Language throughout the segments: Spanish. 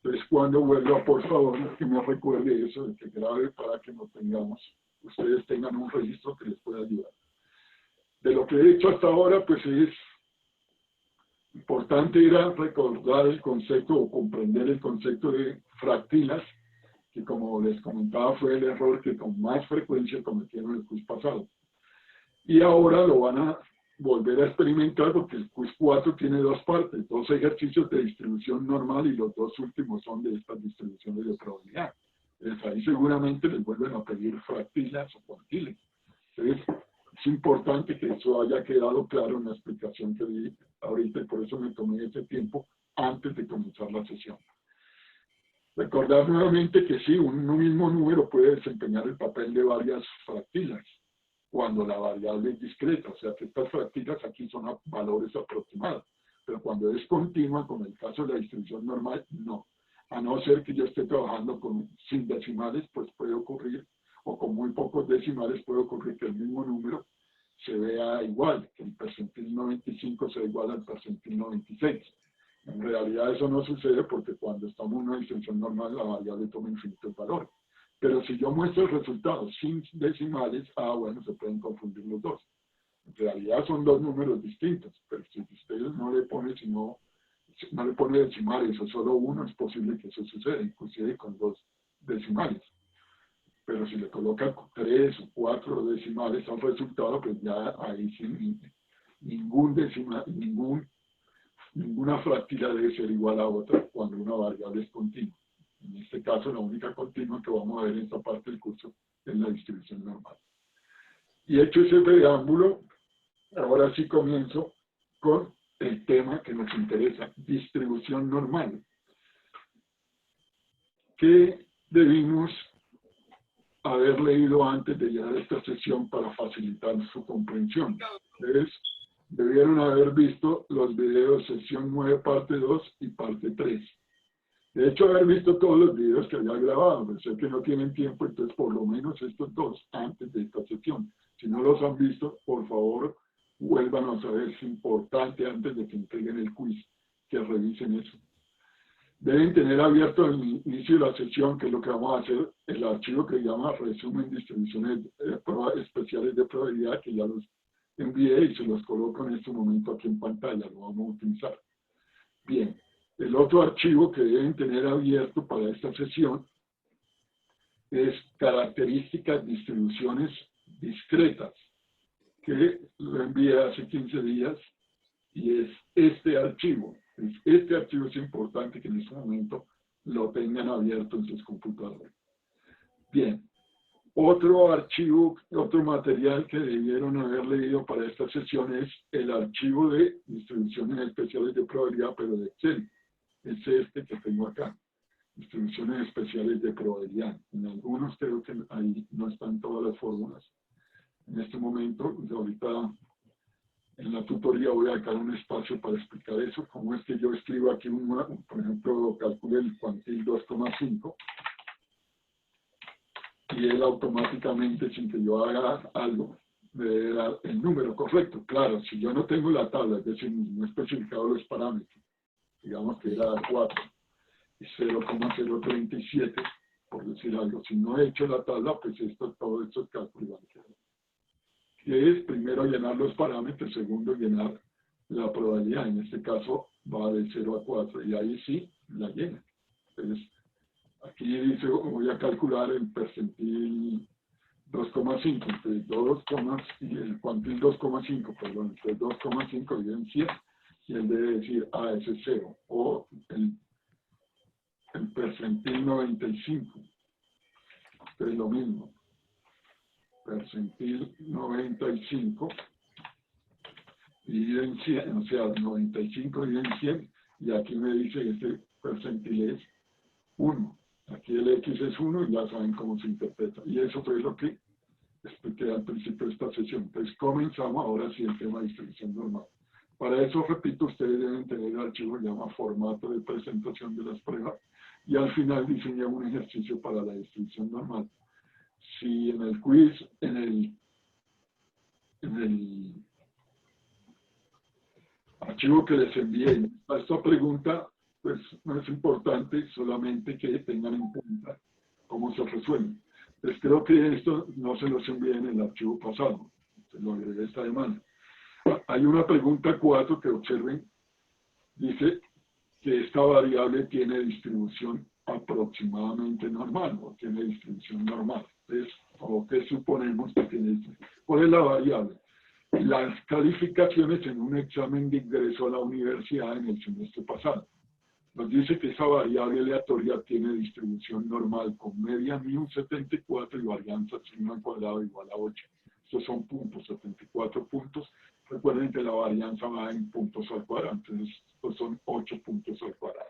Entonces, cuando vuelva, por favor, que me recuerde eso, de que grabe para que no tengamos, ustedes tengan un registro que les pueda ayudar. De lo que he hecho hasta ahora, pues es importante ir a recordar el concepto o comprender el concepto de fractilas, que como les comentaba fue el error que con más frecuencia cometieron el quiz pasado. Y ahora lo van a volver a experimentar porque el quiz 4 tiene dos partes, dos ejercicios de distribución normal y los dos últimos son de estas distribuciones de probabilidad. Entonces ahí seguramente les vuelven a pedir fractilas o cuantiles. Entonces es importante que eso haya quedado claro en la explicación que di ahorita y por eso me tomé ese tiempo antes de comenzar la sesión. Recordar nuevamente que sí, un mismo número puede desempeñar el papel de varias fractilas cuando la variable es discreta, o sea que estas fractilas aquí son valores aproximados, pero cuando es continua, como en el caso de la distribución normal, no. A no ser que yo esté trabajando sin decimales, pues puede ocurrir, o con muy pocos decimales puede ocurrir que el mismo número se vea igual, que el percentil 95 sea igual al percentil 96. En realidad eso no sucede porque cuando estamos en una distribución normal la variable toma infinitos valores. Pero si yo muestro el resultado sin decimales, bueno, se pueden confundir los dos. En realidad son dos números distintos, pero si ustedes no le ponen no le pone decimales o solo uno, es posible que eso suceda, inclusive con dos decimales. Pero si le colocan 3 o 4 decimales al resultado, pues ya ahí sí ninguna fractila debe ser igual a otra cuando una variable es continua. En este caso, la única continua que vamos a ver en esta parte del curso es la distribución normal. Y hecho ese preámbulo, ahora sí comienzo con el tema que nos interesa, distribución normal. ¿Qué debimos haber leído antes de llegar a esta sesión para facilitar su comprensión? Entonces, debieron haber visto los videos sesión 9, parte 2 y parte 3. De hecho, haber visto todos los videos que había grabado, pero sé que no tienen tiempo, entonces por lo menos estos dos antes de esta sesión. Si no los han visto, por favor, vuélvanos a ver, es importante antes de que entreguen el quiz, que revisen eso. Deben tener abierto al inicio de la sesión, que es lo que vamos a hacer, el archivo que se llama resumen distribuciones especiales de probabilidad, que ya los envié y se los coloco en este momento aquí en pantalla, lo vamos a utilizar. Bien. El otro archivo que deben tener abierto para esta sesión es características distribuciones discretas, que lo envié hace 15 días y es este archivo. Este archivo es importante que en este momento lo tengan abierto en sus computadores. Bien, otro archivo, otro material que debieron haber leído para esta sesión es el archivo de distribuciones especiales de probabilidad, pero de Excel. Es este que tengo acá, distribuciones especiales de probabilidad. En algunos creo que ahí no están todas las fórmulas. En este momento, ahorita en la tutoría voy a dejar un espacio para explicar eso, cómo es que yo escribo aquí, por ejemplo, calcule el cuantil 2,5 y él automáticamente, sin que yo haga algo, me debe dar el número correcto. Claro, si yo no tengo la tabla, es decir, no he especificado los parámetros, digamos que era 4 y 0,037, por decir algo. Si no he hecho la tabla, pues todos estos cálculos van a quedar. Que es primero llenar los parámetros, segundo llenar la probabilidad. En este caso va de 0 a 4 y ahí sí la llena. Entonces, aquí dice, voy a calcular el percentil 2,5, entonces 2, y el cuantil 2,5, perdón, entonces 2,5 dividido en 100 y él debe decir, ese es 0, o el percentil 95, es lo mismo, percentil 95 dividido en 100, o sea, 95 dividido en 100, y aquí me dice que este percentil es 1, aquí el X es 1 y ya saben cómo se interpreta, y eso fue lo que expliqué al principio de esta sesión. Entonces comenzamos ahora sí el tema de distribución normal. Para eso, repito, ustedes deben tener el archivo que se llama formato de presentación de las pruebas y al final diseñé un ejercicio para la distribución normal. Si en el quiz, en el archivo que les envié, a esta pregunta, pues no es importante, solamente que tengan en cuenta cómo se resuelve. Pues creo que esto no se los envié en el archivo pasado, se lo agregué esta semana. Hay una pregunta 4 que observen, dice que esta variable tiene distribución aproximadamente normal, o tiene distribución normal. Entonces, o que suponemos que tiene distribución. ¿Cuál es la variable? Las calificaciones en un examen de ingreso a la universidad en el semestre pasado. Nos dice que esa variable aleatoria tiene distribución normal con media μ 74 y varianza sigma al cuadrado igual a 8. Estos son puntos, 74 puntos. Recuerden que la varianza va en puntos al cuadrado, entonces estos son 8 puntos al cuadrado.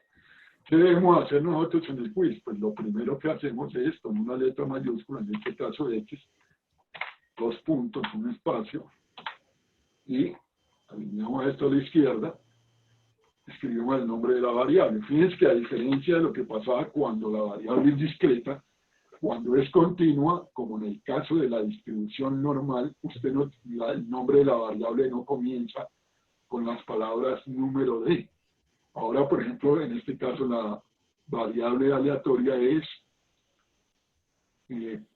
¿Qué debemos hacer nosotros en el quiz? Pues lo primero que hacemos es, con una letra mayúscula, en este caso X, 2 puntos, un espacio, y alineamos esto a la izquierda, escribimos el nombre de la variable. Fíjense que a diferencia de lo que pasaba cuando la variable es discreta, cuando es continua, como en el caso de la distribución normal, usted no, el nombre de la variable no comienza con las palabras número de. Ahora, por ejemplo, en este caso la variable aleatoria es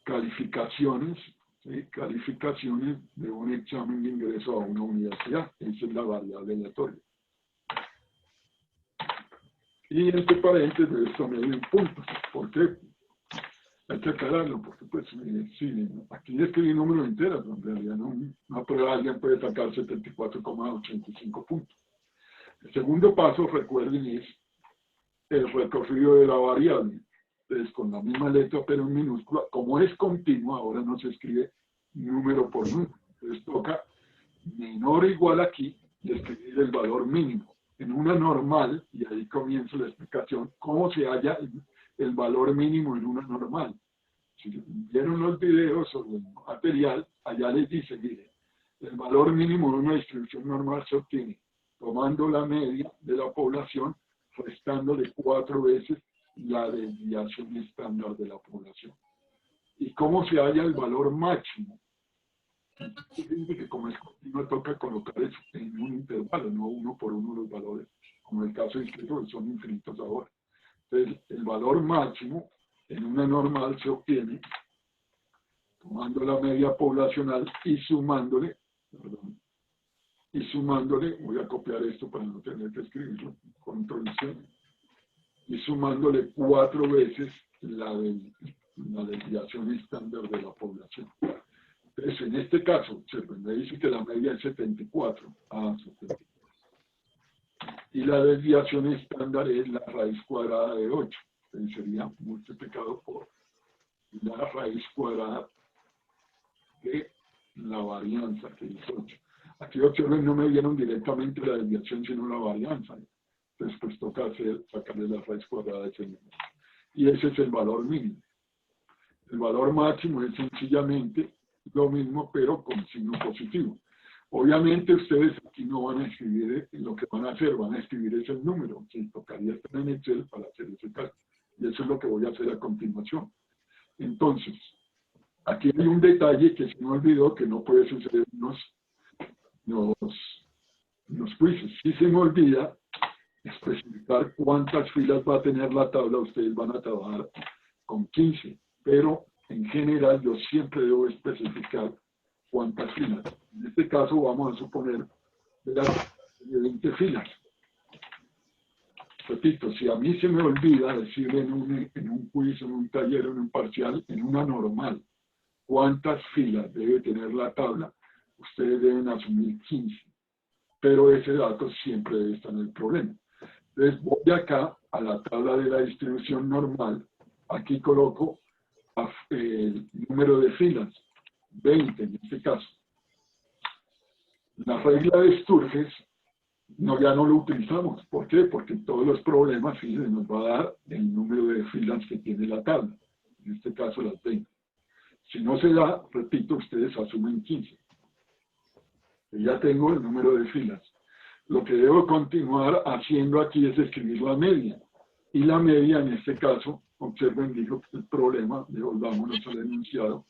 calificaciones, ¿sí? Calificaciones de un examen de ingreso a una universidad. Esa es la variable aleatoria. Y entre paréntesis esto me dio puntos. ¿Por qué? Hay que aclararlo, porque pues sí, aquí escribí números enteros, en realidad una prueba alguien puede sacar 74,85 puntos. El segundo paso, recuerden, es el recorrido de la variable. Entonces, con la misma letra, pero en minúscula, como es continua, ahora no se escribe número por número. Entonces toca menor o igual aquí y escribir el valor mínimo. En una normal, y ahí comienza la explicación, cómo se halla el valor mínimo en una normal. Si vieron los videos sobre el material, allá les dice, mire, el valor mínimo de una distribución normal se obtiene tomando la media de la población, restándole 4 veces la desviación estándar de la población. ¿Y cómo se halla el valor máximo? Fíjense que como es continuo, toca colocar eso en un intervalo, no uno por uno los valores, como el caso discreto, que son infinitos ahora. Entonces, el valor máximo en una normal se obtiene tomando la media poblacional y sumándole, voy a copiar esto para no tener que escribirlo, control C, y sumándole 4 veces la desviación estándar de la población. Entonces, en este caso, me dice que la media es 74. 74. Y la desviación estándar es la raíz cuadrada de 8. Entonces sería multiplicado por la raíz cuadrada de la varianza, que es 8. Aquí observen, no me dieron directamente la desviación, sino la varianza. Entonces, pues toca sacarle la raíz cuadrada de ese número. Y ese es el valor mínimo. El valor máximo es sencillamente lo mismo, pero con signo positivo. Obviamente ustedes aquí no van a escribir lo que van a hacer, van a escribir ese número, que tocaría estar en Excel para hacer ese cálculo. Y eso es lo que voy a hacer a continuación. Entonces, aquí hay un detalle que se me olvidó, que no puede suceder en los quizzes. Si se me olvida especificar cuántas filas va a tener la tabla, ustedes van a trabajar con 15, pero en general yo siempre debo especificar cuántas filas. En este caso vamos a suponer de 20 filas. Repito, si a mí se me olvida decir en un quiz, en un taller, en un parcial, en una normal, cuántas filas debe tener la tabla, ustedes deben asumir 15. Pero ese dato siempre debe estar en el problema. Entonces voy acá a la tabla de la distribución normal, aquí coloco el número de filas, 20 en este caso. La regla de Sturges ya no lo utilizamos. ¿Por qué? Porque todos los problemas, fíjense, nos va a dar el número de filas que tiene la tabla, en este caso las 20. Si no se da, repito, ustedes asumen 15. Y ya tengo el número de filas. Lo que debo continuar haciendo aquí es escribir la media. Y la media, en este caso, observen, dijo el problema, devolvámonos al enunciado.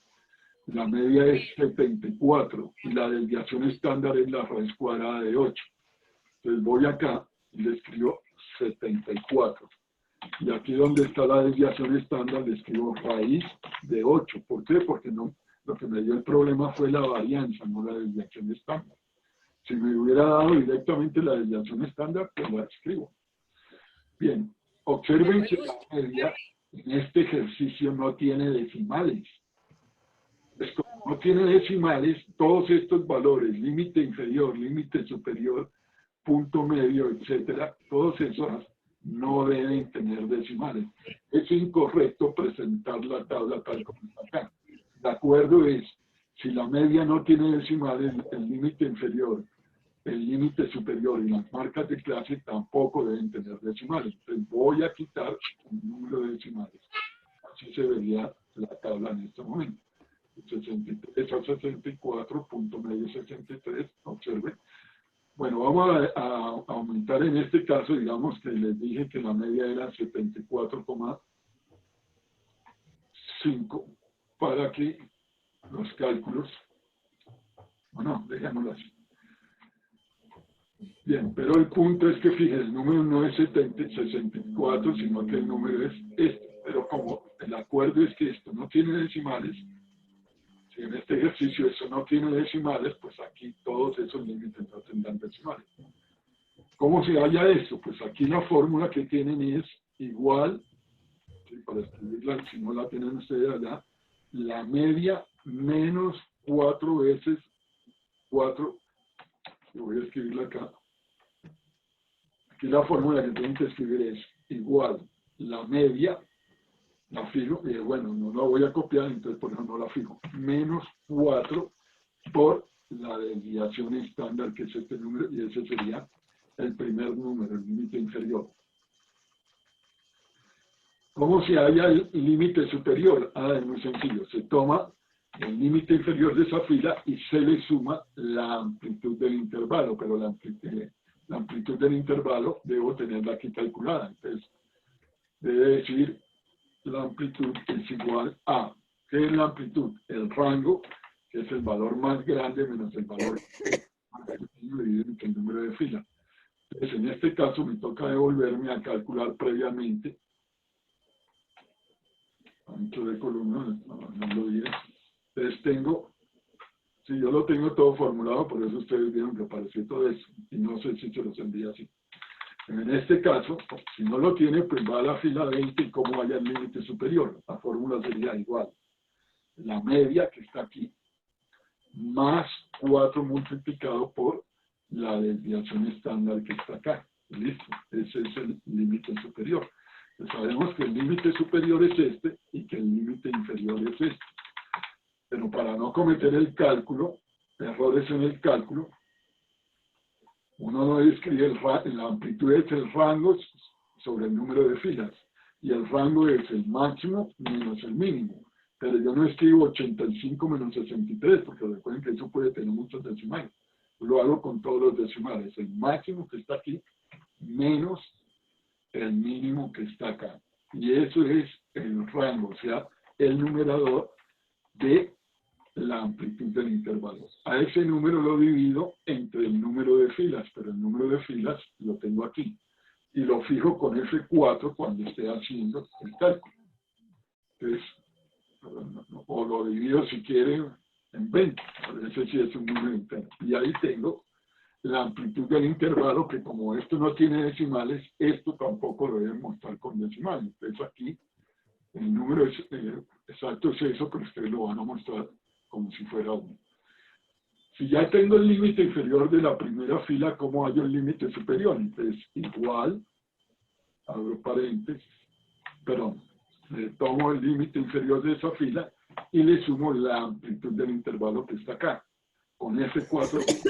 La media es 74 y la desviación estándar es la raíz cuadrada de 8. Entonces voy acá y le escribo 74. Y aquí donde está la desviación estándar le escribo raíz de 8. ¿Por qué? Porque no, lo que me dio el problema fue la varianza, no la desviación estándar. Si me hubiera dado directamente la desviación estándar, pues la escribo. Bien, observen que la media en este ejercicio no tiene decimales. Pues como no tiene decimales, todos estos valores, límite inferior, límite superior, punto medio, etcétera, todos esos no deben tener decimales. Es incorrecto presentar la tabla tal como está acá. De acuerdo es, si la media no tiene decimales, el límite inferior, el límite superior y las marcas de clase tampoco deben tener decimales. Entonces voy a quitar un número de decimales. Así se vería la tabla en este momento. 63 a 64, punto medio 63, observen. Bueno, vamos a aumentar en este caso, digamos que les dije que la media era 74,5 para que los cálculos, bueno, dejémoslo así. Bien, pero el punto es que fíjense, el número no es 64, sino que el número es este. Pero como el acuerdo es que esto no tiene decimales, si en este ejercicio eso no tiene decimales, pues aquí todos esos límites no tendrán decimales. ¿Cómo se halla esto? Pues aquí la fórmula que tienen es igual, ¿sí? Para escribirla, si no la tienen ustedes allá, la media menos 4 veces 4, yo voy a escribirla acá. Aquí la fórmula que tienen que escribir es igual la media, la fijo, y bueno, no la voy a copiar, entonces por eso no la fijo, menos 4 por la desviación estándar, que es este número, y ese sería el primer número, el límite inferior. ¿Cómo se halla el límite superior? Ah, es muy sencillo, se toma el límite inferior de esa fila y se le suma la amplitud del intervalo, pero la amplitud del intervalo debo tenerla aquí calculada, entonces debe decir la amplitud es igual a, ¿qué es la amplitud? El rango, que es el valor más grande menos el valor más pequeño dividido entre el número de filas. Entonces, en este caso me toca devolverme a calcular previamente ancho de columna, no lo diré. Entonces tengo, si yo lo tengo todo formulado, por eso ustedes vieron que apareció todo eso, y no sé si se los envía así. En este caso, si no lo tiene, pues va a la fila 20 y como haya el límite superior. La fórmula sería igual. La media que está aquí, más 4 multiplicado por la desviación estándar que está acá. Listo, ese es el límite superior. Entonces sabemos que el límite superior es este y que el límite inferior es este. Pero para no cometer el cálculo, errores en el cálculo, uno no escribe la amplitud es el rango sobre el número de filas y el rango es el máximo menos el mínimo. Pero yo no escribo 85 menos 63 porque recuerden que eso puede tener muchos decimales. Lo hago con todos los decimales. El máximo que está aquí menos el mínimo que está acá. Y eso es el rango, o sea, el numerador de la amplitud del intervalo. A ese número lo divido entre el número de filas, pero el número de filas lo tengo aquí. Y lo fijo con F4 cuando esté haciendo el cálculo. Entonces, o lo divido si quiere en 20, ese sí es un número entero. Y ahí tengo la amplitud del intervalo, que como esto no tiene decimales, esto tampoco lo deben mostrar con decimales. Entonces aquí el número exacto es eso, pero ustedes lo van a mostrar como si fuera 1. Si ya tengo el límite inferior de la primera fila, ¿cómo hallo el límite superior? Entonces, igual, abro paréntesis, perdón, tomo el límite inferior de esa fila y le sumo la amplitud del intervalo que está acá. Con F4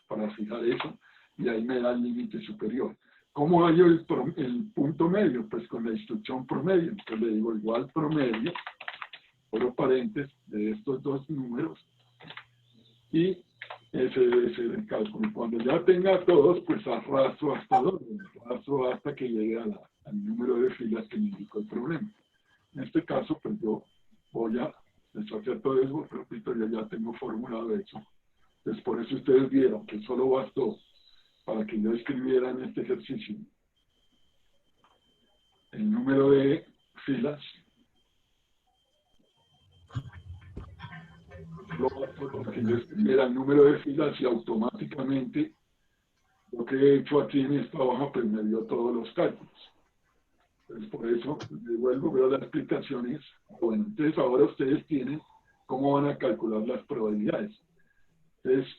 para fijar eso, y ahí me da el límite superior. ¿Cómo hallo el punto medio? Pues con la instrucción promedio. Entonces le digo igual promedio, abro paréntesis de estos dos números, y ese debe ser el cálculo. Cuando ya tenga todos, pues arrastro hasta donde, arrastro hasta que llegue al número de filas que me indicó el problema. En este caso, pues yo voy a deshacer todo eso, repito, yo ya tengo formulado eso. Entonces, por eso ustedes vieron que solo bastó para que yo escribiera en este ejercicio el número de filas. Para que yo escribiera el número de filas y automáticamente lo que he hecho aquí en esta hoja pues me dio todos los cálculos. Entonces por eso devuelvo, veo las explicaciones. Bueno, entonces ahora ustedes tienen cómo van a calcular las probabilidades. Entonces,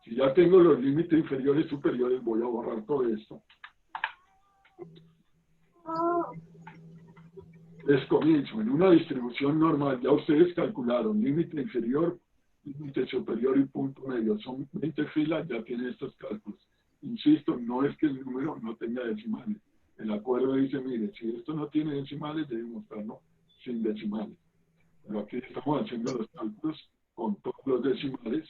si ya tengo los límites inferiores y superiores, voy a borrar todo esto. Les comienzo. En una distribución normal, ya ustedes calcularon límite inferior, límite superior y punto medio. Son 20 filas, ya tienen estos cálculos. Insisto, no es que el número no tenga decimales. El acuerdo dice, mire, si esto no tiene decimales, debe mostrarlo sin decimales. Pero aquí estamos haciendo los cálculos con todos los decimales,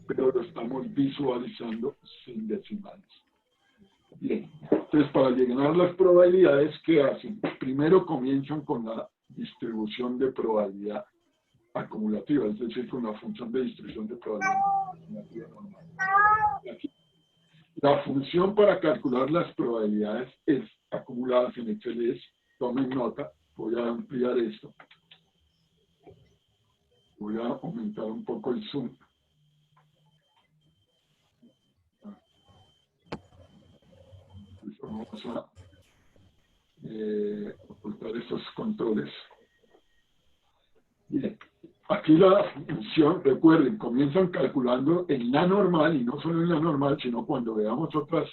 pero lo estamos visualizando sin decimales. Bien, entonces para llenar las probabilidades, ¿qué hacen? Primero comienzan con la distribución de probabilidad acumulativa, es decir, con la función de distribución de probabilidad acumulativa normal. Aquí, la función para calcular las probabilidades acumuladas en Excel es, tomen nota, voy a ampliar esto, voy a aumentar un poco el zoom. Vamos a ocultar estos controles. Bien, aquí la función, recuerden, comienzan calculando en la normal, y no solo en la normal, sino cuando veamos otras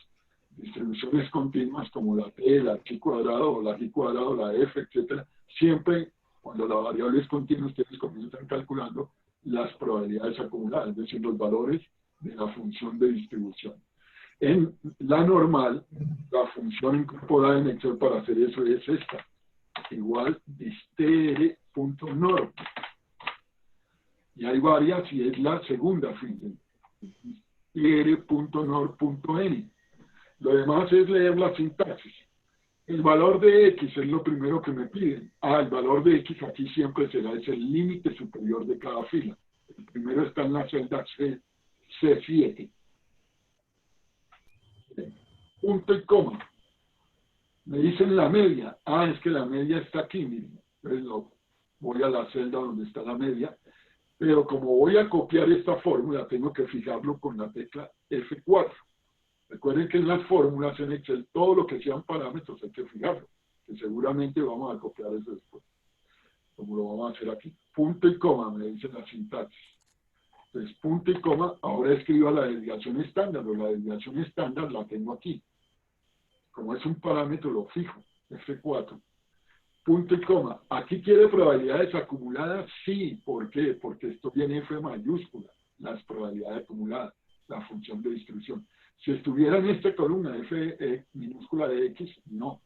distribuciones continuas como la T, la X cuadrado, o la Y cuadrado, la F, etcétera. Siempre, cuando la variable es continua, ustedes comienzan calculando las probabilidades acumuladas, es decir, los valores de la función de distribución. En la normal, la función incorporada en Excel para hacer eso es esta, igual distr.norm. Y hay varias y es la segunda, fíjense, distr.norm.n. Lo demás es leer la sintaxis. El valor de X es lo primero que me piden. El valor de X aquí siempre será, es el límite superior de cada fila. El primero está en la celda C7. Punto y coma. Me dicen la media. Es que la media está aquí, miren. Entonces voy a la celda donde está la media. Pero como voy a copiar esta fórmula, tengo que fijarlo con la tecla F4. Recuerden que en las fórmulas en Excel, todo lo que sean parámetros hay que fijarlo. Que seguramente vamos a copiar eso después. Como lo vamos a hacer aquí. Punto y coma, me dicen la sintaxis. Entonces, punto y coma, ahora escriba la desviación estándar, o la desviación estándar la tengo aquí. Como es un parámetro, lo fijo, F4. Punto y coma. ¿Aquí quiere probabilidades acumuladas? Sí. ¿Por qué? Porque esto viene F mayúscula, las probabilidades acumuladas, la función de distribución. Si estuviera en esta columna F minúscula de X, no.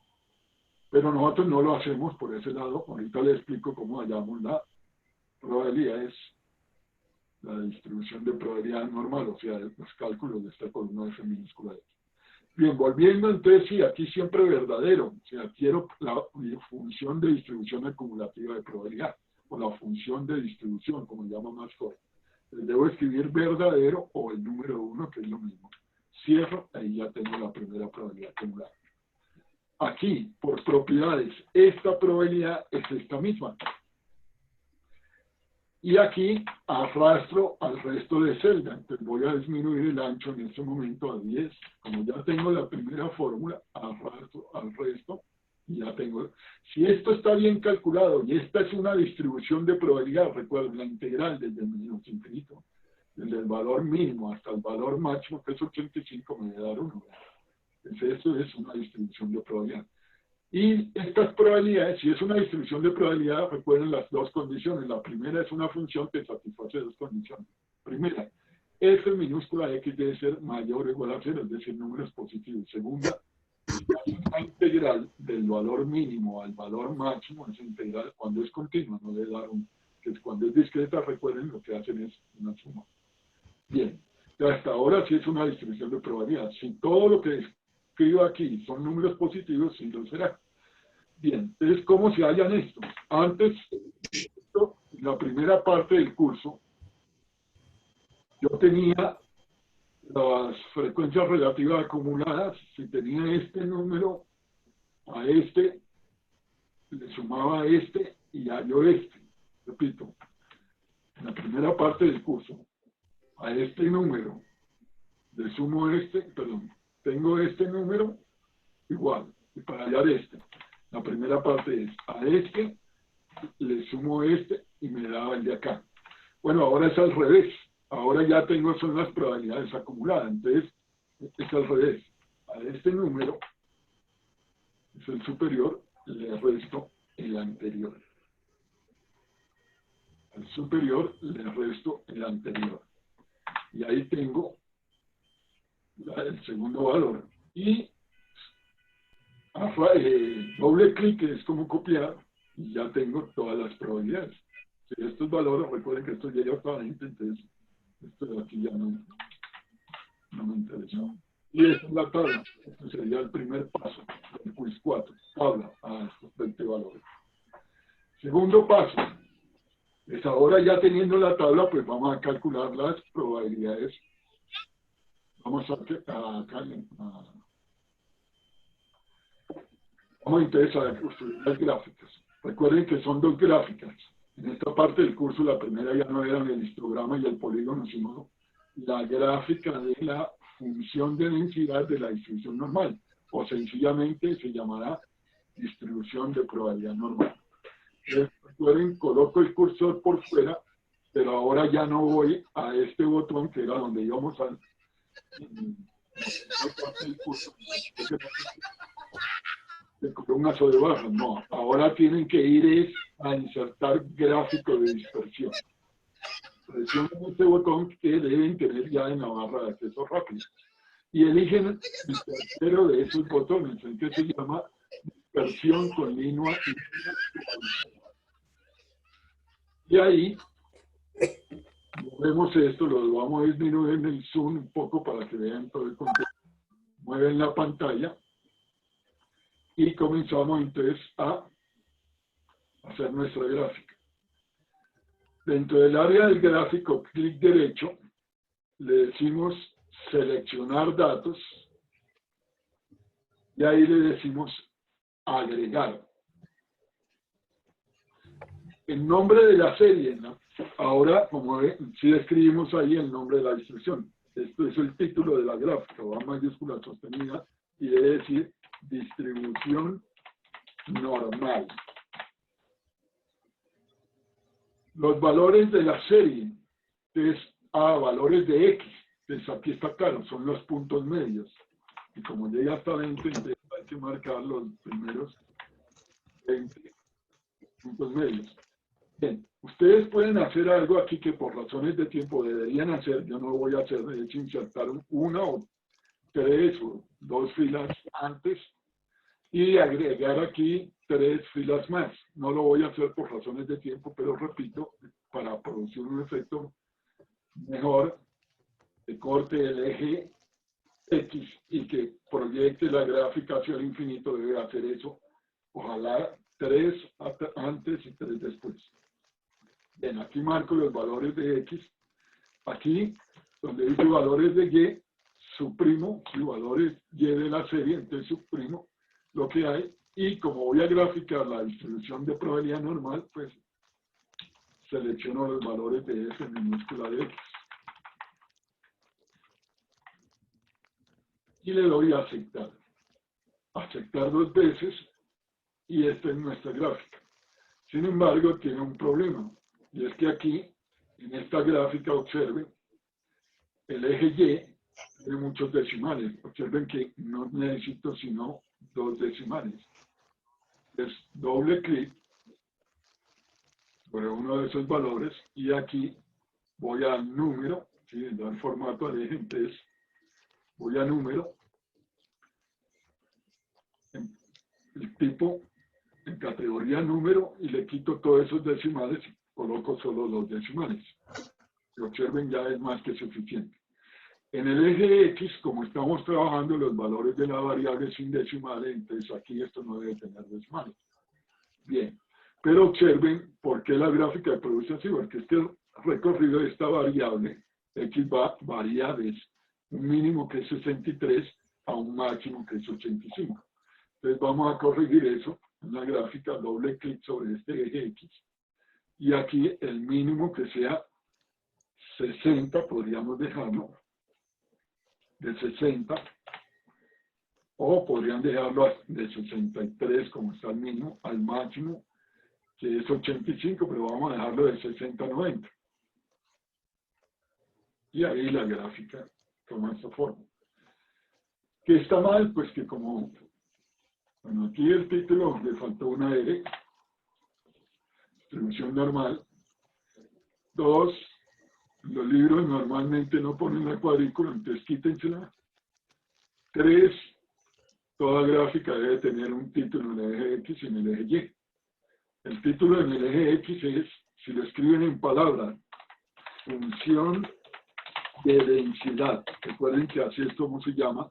Pero nosotros no lo hacemos por ese lado. Ahorita le explico cómo hallamos la probabilidad, es la distribución de probabilidad normal, o sea, los cálculos de esta columna F minúscula de X. Bien, volviendo entonces, sí, aquí siempre verdadero, o sea, quiero la función de distribución acumulativa de probabilidad, o la función de distribución, como llama más corto. Debo escribir verdadero o el número 1, que es lo mismo. Cierro, ahí ya tengo la primera probabilidad acumulada. Aquí, por propiedades, esta probabilidad es esta misma. Y aquí arrastro al resto de celda. Entonces voy a disminuir el ancho en este momento a 10. Como ya tengo la primera fórmula, arrastro al resto y ya tengo. Si esto está bien calculado y esta es una distribución de probabilidad, recuerden la integral desde el menos infinito, desde el valor mínimo hasta el valor máximo, que es 85, me va a dar 1. Entonces esto es una distribución de probabilidad. Y estas probabilidades, si es una distribución de probabilidad, recuerden las dos condiciones. La primera es una función que satisface dos condiciones. Primera, F minúscula X debe ser mayor o igual a 0, es decir, números positivos. Segunda, la integral del valor mínimo al valor máximo, esa integral, cuando es continua, no debe dar un, que cuando es discreta, recuerden, lo que hacen es una suma. Bien, hasta ahora sí es una distribución de probabilidad. Si todo lo que escribo aquí son números positivos, sí lo será. Bien, entonces, ¿cómo se hallan estos? Antes, en la primera parte del curso, yo tenía las frecuencias relativas acumuladas, si tenía este número, a este, le sumaba a este y hallo este. Repito, en la primera parte del curso, a este número le sumo este, perdón, tengo este número igual, y para hallar este, la primera parte es a este, le sumo este y me da el de acá. Bueno, ahora es al revés. Ahora ya tengo, son las probabilidades acumuladas. Entonces, es al revés. A este número, es el superior, le resto el anterior. Al superior le resto el anterior. Y ahí tengo el segundo valor. Y doble clic es como copiar y ya tengo todas las probabilidades. Si estos valores, recuerden que esto ya está 20, entonces esto de aquí ya no me interesa. Y esta es la tabla. Este sería el primer paso del quiz 4. Tabla a estos 20 valores. Segundo paso. Es ahora ya teniendo la tabla, pues vamos a calcular las probabilidades. Vamos vamos entonces a construir las gráficas. Recuerden que son dos gráficas. En esta parte del curso, la primera ya no eran el histograma y el polígono, sino la gráfica de la función de densidad de la distribución normal, o sencillamente se llamará distribución de probabilidad normal. Entonces, recuerden, coloco el cursor por fuera, pero ahora ya no voy a este botón que era donde íbamos a el curso, de columnas o de barras. No, ahora tienen que ir a insertar gráfico de dispersión. Presionen este botón que deben tener ya en la barra de acceso rápido. Y eligen el tercero de esos botones, el que se llama dispersión continua. Y ahí movemos esto, lo vamos a disminuir en el zoom un poco para que vean todo el contenido. Mueven la pantalla y comenzamos entonces a hacer nuestra gráfica. Dentro del área del gráfico, clic derecho, le decimos seleccionar datos y ahí le decimos agregar. El nombre de la serie, ¿no? Ahora, como ven, sí escribimos ahí el nombre de la distribución. Esto es el título de la gráfica, va mayúscula sostenida y debe decir distribución normal. Los valores de la serie es valores de X. Entonces aquí está claro, son los puntos medios. Y como llega hasta 20, entonces hay que marcar los primeros 20 puntos medios. Bien, ustedes pueden hacer algo aquí que por razones de tiempo deberían hacer. Yo no voy a hacer, de hecho, insertar una o tres o dos filas antes y agregar aquí 3 filas más. No lo voy a hacer por razones de tiempo, pero repito, para producir un efecto mejor, que corte el eje X y que proyecte la gráfica hacia el infinito, debe hacer eso. Ojalá 3 antes y 3 después. Bien, aquí marco los valores de X. Aquí, donde dice valores de Y, suprimo, y valores Y de la serie, entonces suprimo lo que hay, y como voy a graficar la distribución de probabilidad normal, pues selecciono los valores de F minúscula de X. Y le doy a aceptar. Aceptar 2 veces, y esta es nuestra gráfica. Sin embargo, tiene un problema, y es que aquí, en esta gráfica, observen, el eje Y tiene muchos decimales. Observen que no necesito sino 2 decimales. Es doble clic sobre uno de esos valores y aquí voy al número, ¿sí? Dar formato al eje, entonces voy a número, el tipo, en categoría número y le quito todos esos decimales y coloco solo los decimales. Y observen, ya es más que suficiente. En el eje X, como estamos trabajando los valores de la variable sin decimales, entonces aquí esto no debe tener decimales. Bien, pero observen por qué la gráfica produce así, porque este recorrido de esta variable, X varía un mínimo que es 63 a un máximo que es 85. Entonces vamos a corregir eso en la gráfica, doble clic sobre este eje X. Y aquí el mínimo que sea 60, podríamos dejarlo de 60, o podrían dejarlo de 63 como está el mínimo, al máximo que es 85, pero vamos a dejarlo de 60 a 90. Y ahí la gráfica toma esta forma. ¿Qué está mal? Pues que como, bueno, aquí el título le faltó una R, distribución normal. 2, los libros normalmente no ponen la cuadrícula, entonces quítensela. 3, toda gráfica debe tener un título en el eje X y en el eje Y. El título en el eje X es, si lo escriben en palabras, función de densidad. Recuerden que así es como se llama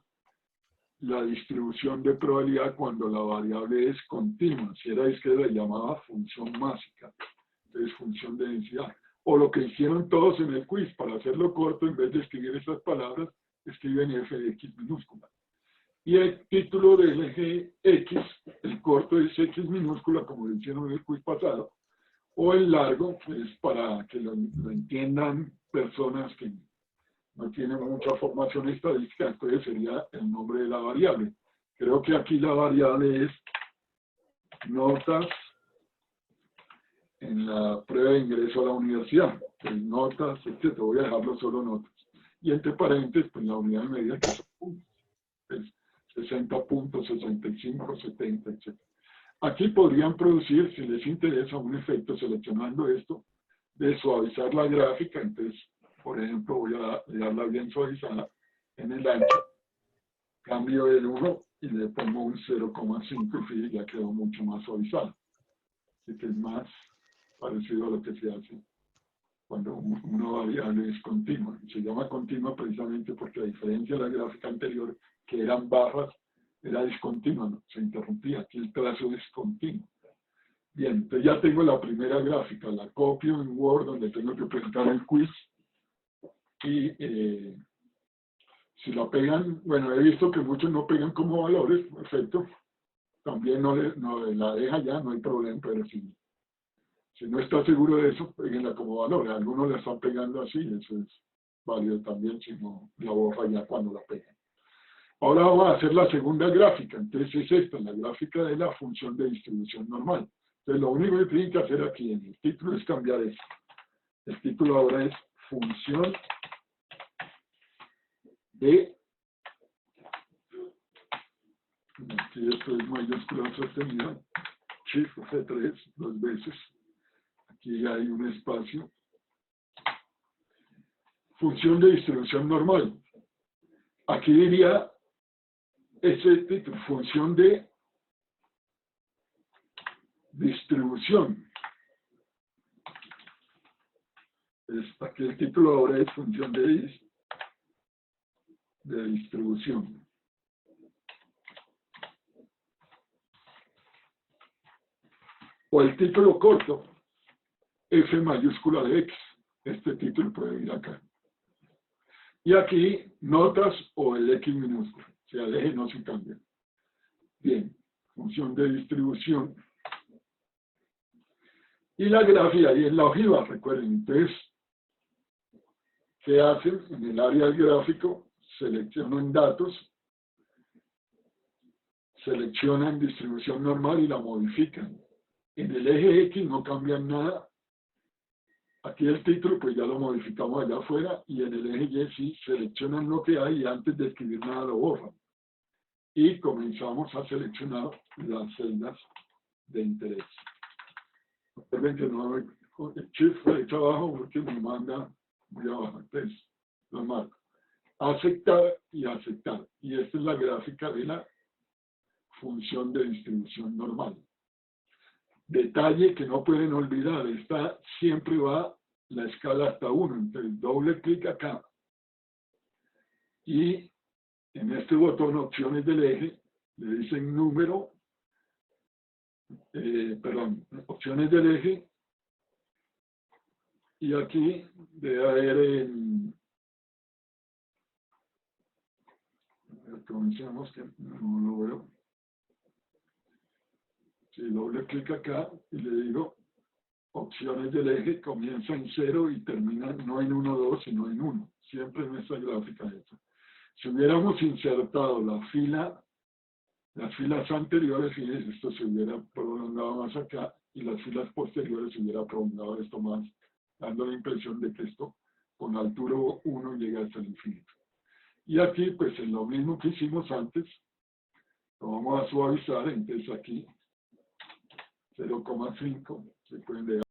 la distribución de probabilidad cuando la variable es continua. Si era que la llamaba función másica, entonces función de densidad. O lo que hicieron todos en el quiz, para hacerlo corto, en vez de escribir esas palabras, escriben f de x minúscula. Y el título del eje X, el corto es X minúscula, como lo hicieron en el quiz pasado, o el largo, es para que lo entiendan personas que no tienen mucha formación estadística, entonces sería el nombre de la variable. Creo que aquí la variable es notas en la prueba de ingreso a la universidad. Pues notas, etc. Voy a dejarlo solo notas. Y entre paréntesis, pues la unidad de medida que son puntos. Pues 60 puntos, 65, 70, etc. Aquí podrían producir, si les interesa, un efecto seleccionando esto, de suavizar la gráfica. Entonces, por ejemplo, voy a dejarla bien suavizada en el ancho. Cambio el 1 y le pongo un 0,5 y ya quedó mucho más suavizada. Así que es más parecido a lo que se hace cuando una variable es continua. Se llama continua precisamente porque a diferencia de la gráfica anterior, que eran barras, era discontinua, ¿no? Se interrumpía. Aquí el trazo es continuo. Bien, entonces ya tengo la primera gráfica, la copio en Word donde tengo que presentar el quiz y si la pegan, bueno, he visto que muchos no pegan como valores, perfecto, también no la deja ya, no hay problema, pero si no está seguro de eso, péguenla como valor. Algunos la están pegando así, eso es válido también, si no la borra ya cuando la pegan. Ahora vamos a hacer la segunda gráfica, entonces es esta, la gráfica de la función de distribución normal. Entonces lo único que tienen que hacer aquí en el título es cambiar esto. El título ahora es función de, aquí esto es mayúscula sostenida, Shift F3 dos veces. Aquí hay un espacio. Función de distribución normal. Aquí diría ese título, función de distribución. Aquí el título ahora es función de distribución. O el título corto, F mayúscula de X. Este título puede ir acá. Y aquí, notas o el X minúsculo. O sea, el eje no se cambia. Bien, función de distribución. Y la gráfica ahí es la ojiva, recuerden. Entonces, ¿qué hacen? En el área del gráfico, seleccionan datos, seleccionan distribución normal y la modifican. En el eje X no cambian nada. Aquí el título, pues ya lo modificamos allá afuera, y en el eje Y sí seleccionan lo que hay y antes de escribir nada lo borran. Y comenzamos a seleccionar las celdas de interés. Observen que no el shift flecha abajo porque me manda muy abajo. Entonces, lo marco. Aceptar y aceptar. Y esta es la gráfica de la función de distribución normal. Detalle que no pueden olvidar, esta siempre va la escala hasta 1, entonces doble clic acá y en este botón opciones del eje le dicen número, opciones del eje, y aquí debe haber Comencemos, que no lo veo. Si doble clic acá y le digo opciones del eje, comienza en 0 y termina no en 1, 2, sino en 1. Siempre en esta gráfica esta. Si hubiéramos insertado las filas anteriores, fíjense, esto se hubiera prolongado más acá y las filas posteriores se hubiera prolongado esto más, dando la impresión de que esto con altura 1 llega hasta el infinito. Y aquí, pues en lo mismo que hicimos antes, lo vamos a suavizar, entonces aquí 0,5 se pueden dejar